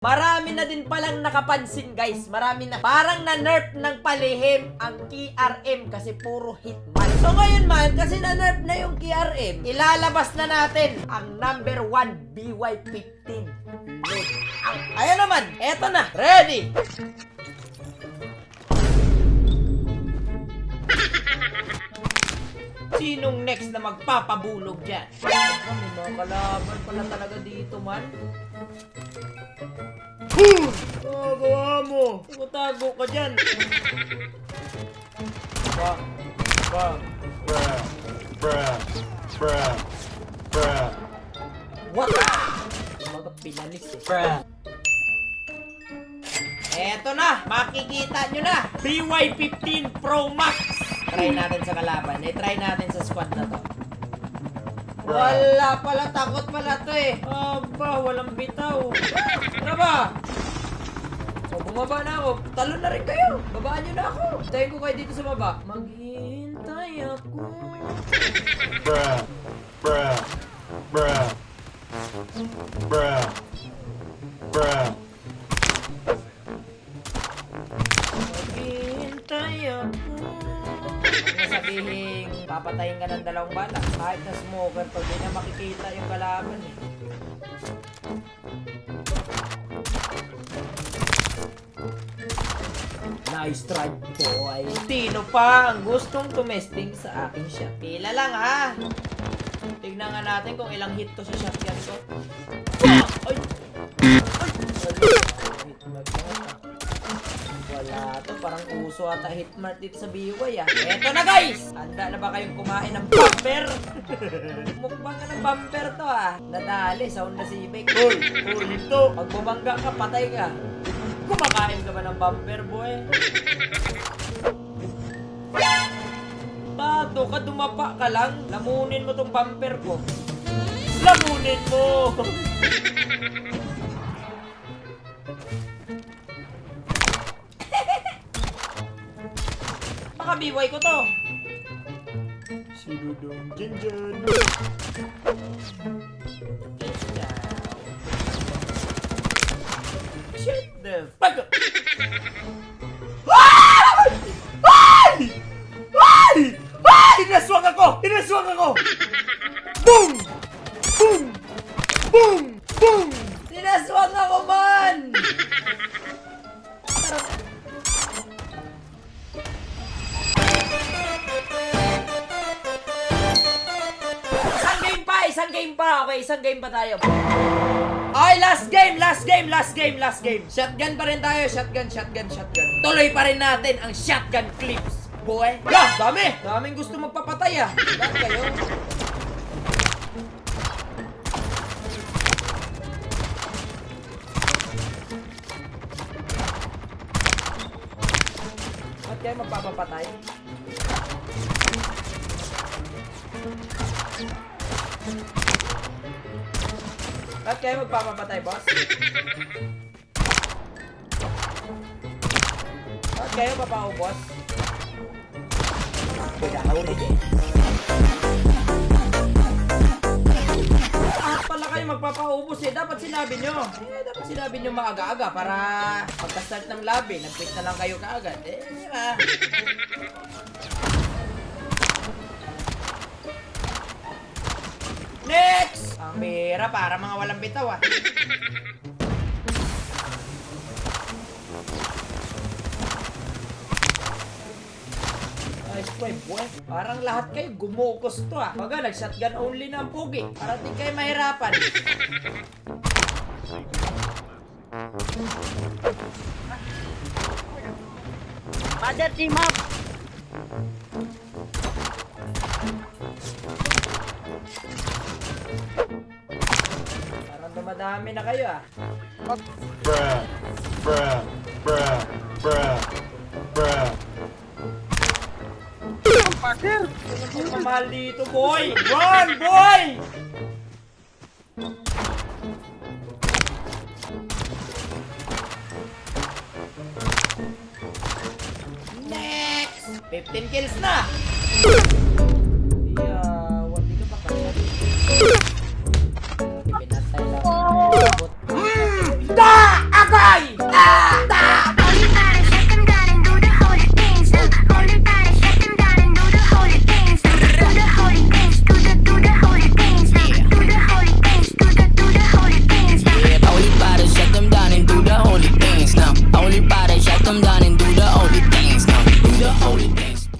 Marami na din palang nakapansin guys, marami na. Parang na-nerf ng palihim ang KRM kasi puro hitman. So ngayon man, kasi na-nerf na yung KRM, ilalabas na natin ang number 1 BY15 loot. Ayan naman, eto na, ready! Sinong next na magpapabulog dyan? May mga kalaban pala talaga dito man. Gawa mo! Tago ka dyan! Bang! Bang! Bruh. Bruh. Bruh. Bruh. What? Mga pinalis eh. Bruh. Eto na! Makikita nyo na! BY15 Pro Max! Try natin sa kalaban. Try natin sa squad na to. Wala pala, takot pala to eh. Aba, walang bitaw. Ano ba? O, bumaba na ako. Talon na rin kayo. Babaan nyo na ako. Tayo ko kayo dito sa baba. Maghihintay ako. Bruh. Bruh. Bruh. Bruh. Bruh. Maghihintay ako. Sabihin, papatayin ka ng dalawang bala. Kahit na smoker, pag di na makikita yung kalaban eh. Nice try, boy. Tino pa ang gustong tumesting sa aking shot. Pila lang ha. Tignan nga natin kung ilang hit to sa shotgun ko. Ay! Wala to, parang uso ata hitmark dito sa BY ah. Eto na guys! Handa na ba kayong kumain ng bumper? Mukbang ka ng bumper to ah. Nadali, sound na sibig. Hoy! Hoy, ito! Pag bumangga ka, patay ka. Kumakain ka ba ng bumper, boy? Tato ka, dumapa ka lang. Lamunin mo tong bumper ko. Lamunin mo! Baka BY ko to. Sino dong dyan dyan? Shut the fuck up! Ay! Ay! Ay! Ay! Inaswang ako! Inaswang ako! Boom! Boom! Boom! Boom! Inaswang ako man! Isang game pa! Isang game pa! Okay, isang game pa tayo. Okay, last game, last game, last game, last game. Shotgun pa rin tayo, shotgun, shotgun, shotgun. Tuloy pa rin natin ang shotgun clips, boy. Yeah, dami! Daming gusto magpapatay ah. Dami kayo. Ba't kayo magpapapatay? Ba't kayo magpapapatay, boss? Ba't kayo papaubos? Pinahuli din. Ba't pala kayo magpapaubos eh? Dapat sinabi nyo. Dapat sinabi nyo maaga-aga para pagka-start ng lobby, nag-quit na lang kayo kaagad. Di ba? Next! Ang bira, para mga walang bitaw ah. Nice try, boy. Parang lahat kayo gumukos to ah. Baga, nag-shotgun only na ang pugi. Para di kayo mahirapan. Mother team up! Parang dumadami na kayo ah. Bruh. Bruh. Bruh. Bruh. Bruh. Parker! Ang mahal dito, boy! Run, boy! Next! 15 kills na!